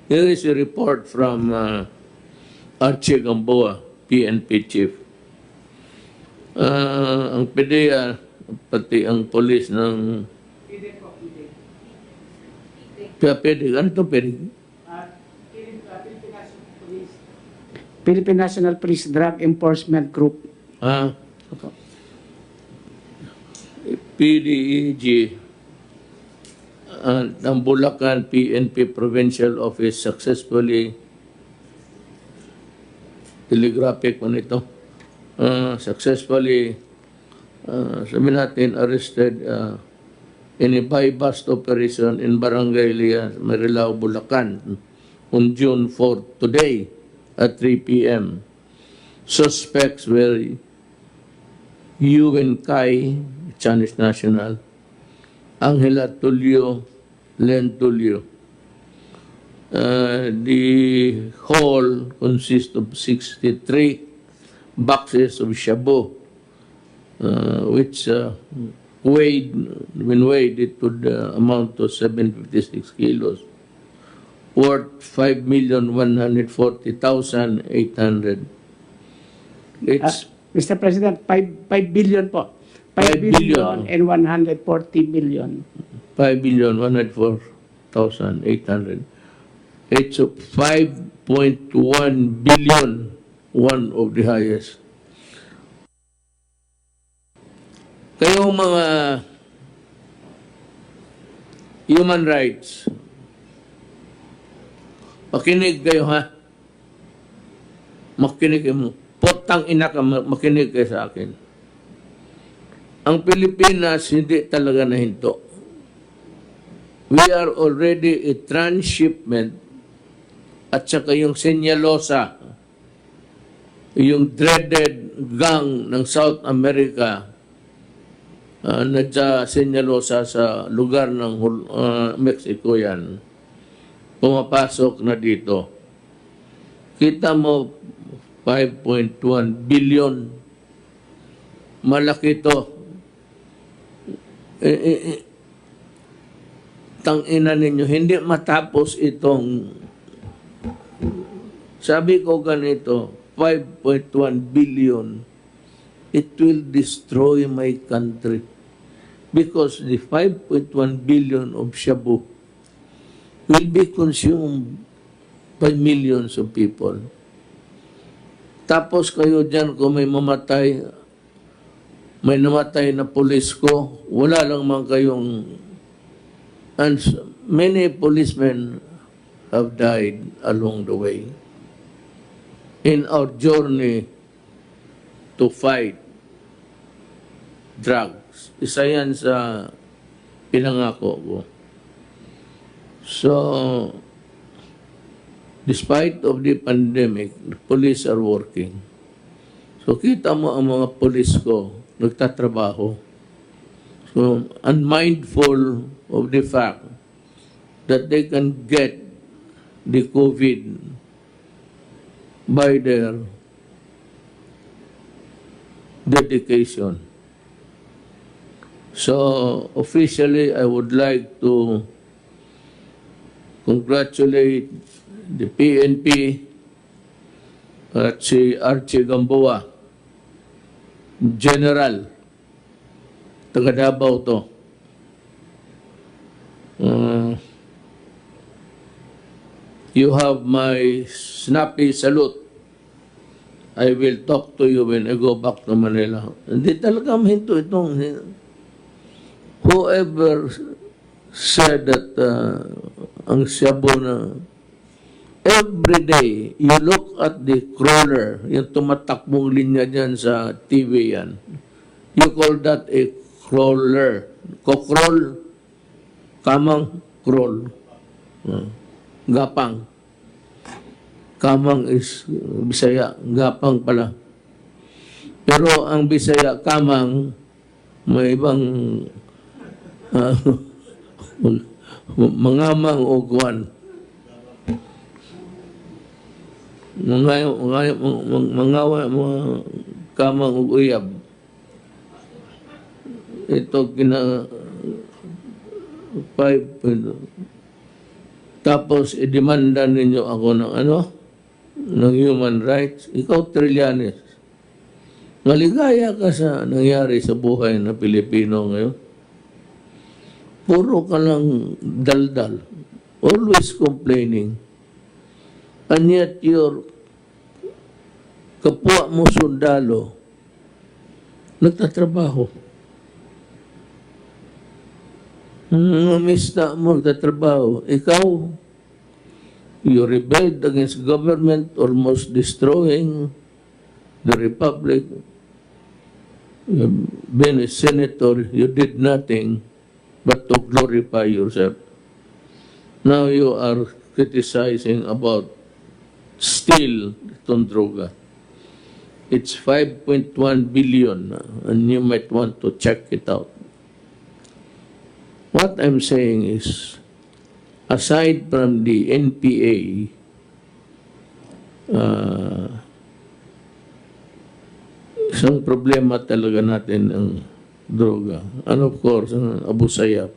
Here is a report from Archie Gamboa, PNP chief. Ang PDEA, pati ang polis ng PDEA. Ano ito PDEA? Philippine National Police Drug Enforcement Group. PDEG ang Bulacan PNP Provincial Office successfully telegraphic man ito successfully sabi natin arrested in a buy-bust operation in Barangay Lias, Marilao, Bulacan on June 4 today at 3 p.m. Suspects were Yuwen Kai, Chinese national, Angela Tulio, Len Tulio. The whole consists of 63 boxes of shabu, which when weighed, it would amount to 756 kilos, worth 5,140,800. It's Mr. President, 5 billion po. 5 billion and 140 million. 5,104,800. It's 5.1 billion, one of the highest. Kayong mga human rights, makinig kayo ha. Makinig kayo. Potang ina ka, makinig kayo sa akin. Ang Pilipinas hindi talaga nahinto. We are already a transshipment at saka yung Senyalosa, yung dreaded gang ng South America na Senyalosa sa lugar ng Mexico yan, pumapasok na dito. Kita mo, 5.1 billion. Malaki to. Tangina ninyo, hindi matapos itong, sabi ko ganito, 5.1 billion. It will destroy my country. Because the 5.1 billion of shabu will be consumed by millions of people. Tapos kayo dyan, kung may mamatay, may namatay na pulis ko, wala lang man kayong... And many policemen have died along the way in our journey to fight drugs. Isa yan sa pinangako ko. So, despite of the pandemic, the police are working. So kita mo ang mga police ko, nagtatrabaho. So unmindful of the fact that they can get the COVID by their dedication. So officially, I would like to congratulate the PNP at si Archie Gamboa, General, taga Davao to. You have my snappy salute. I will talk to you when I go back to Manila. Hindi talaga mahinto itong... Whoever said that ang shabu na every day, you look at the crawler, yung tumatakbong linya dyan sa TV yan. You call that a crawler. Ko-crawl, kamang crawl. Gapang. Kamang is Bisaya, gapang pala. Pero ang Bisaya, kamang, may ibang mangamang o kuwan. Mangawa, mga kamang o uyab. Ito kina 5. Tapos idemanda ninyo ako ng ano? Ng human rights. Ikaw, Trillanes. Maligaya ka sa nangyari sa buhay ng Pilipino ngayon. Puro ka lang daldal. Always complaining. And yet your kapwa mo sundalo nagtatrabaho. Mista mo nagtatrabaho. Ikaw, you rebelled against government, almost destroying the republic. You've been a senator, you did nothing but to glorify yourself. Now you are criticizing about still itong droga. It's 5.1 billion and you might want to check it out. What I'm saying is, aside from the NPA, isang problema talaga natin ang droga. And of course, Abu Sayyaf,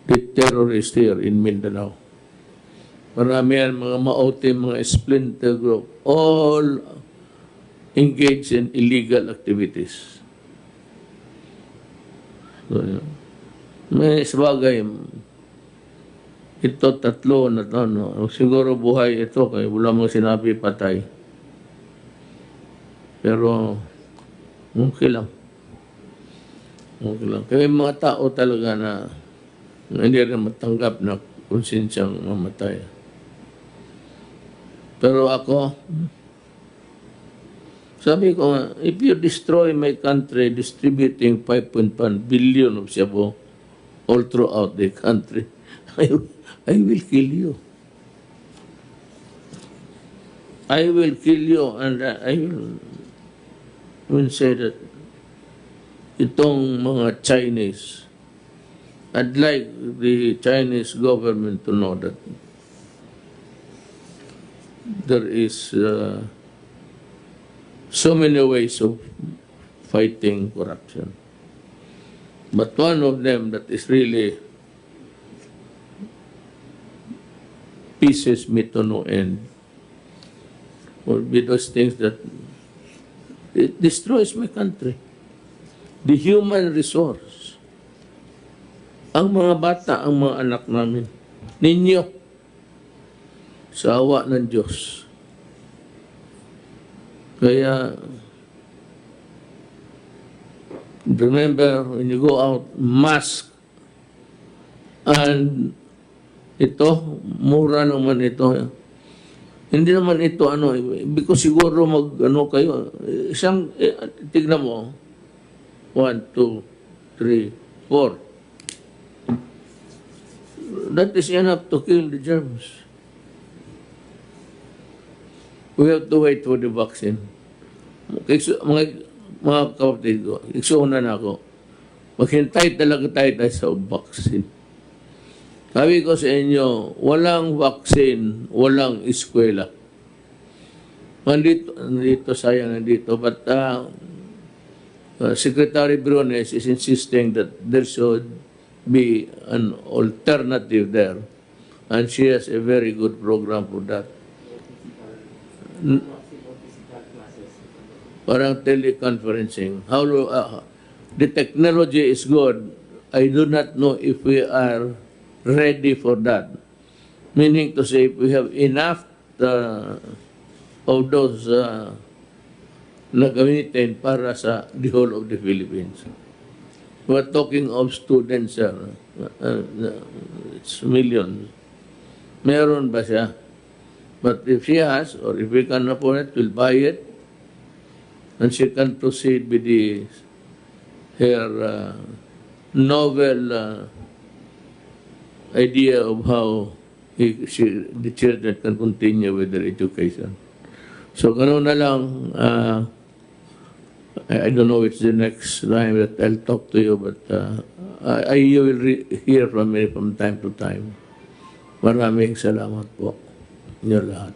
the terrorist here in Mindanao. Marami yan, mga maote, mga splinter group, all engaged in illegal activities. So, may sabagay, ito tatlo na to, no? Siguro buhay ito, kaya wala mong sinabi patay. Pero, okay lang. Okay lang. Kaya may mga tao talaga na hindi rin matanggap na konsensyang mamatay. Pero ako, sabi ko nga, if you destroy my country distributing 5.1 billion of shabu all throughout the country, I will kill you. I will kill you and I will say that itong mga Chinese, I'd like the Chinese government to know that there is so many ways of fighting corruption. But one of them that is really pisses me to no end would be those things that it destroys my country. The human resource. Ang mga bata, ang mga anak namin, ninyo, sa awa ng Diyos. Kaya, remember, when you go out, mask. And ito, mura naman ito. Hindi naman ito, because siguro kayo, isang, tignan mo, 1, 2, 3, 4. That is enough to kill the germs. We have to wait for the vaccine. Mga kapatid ko, iksuunan ako. Maghintay talaga tayo sa vaccine. Sabi ko sa inyo, walang vaccine, walang eskwela. Nandito sayang nandito. But Secretary Briones is insisting that there should be an alternative there. And she has a very good program for that. Parang teleconferencing. The technology is good. I do not know if we are ready for that. Meaning to say, if we have enough of those na gamitin para sa the whole of the Philippines. We're talking of students, it's millions. Meron ba siya? But if she has, or if we can afford it, we'll buy it. And she can proceed with her novel idea of how the children can continue with their education. So, ganoon na lang, I don't know it's the next time that I'll talk to you, but you will hear from me from time to time. Maraming salamat po, inyo lahat.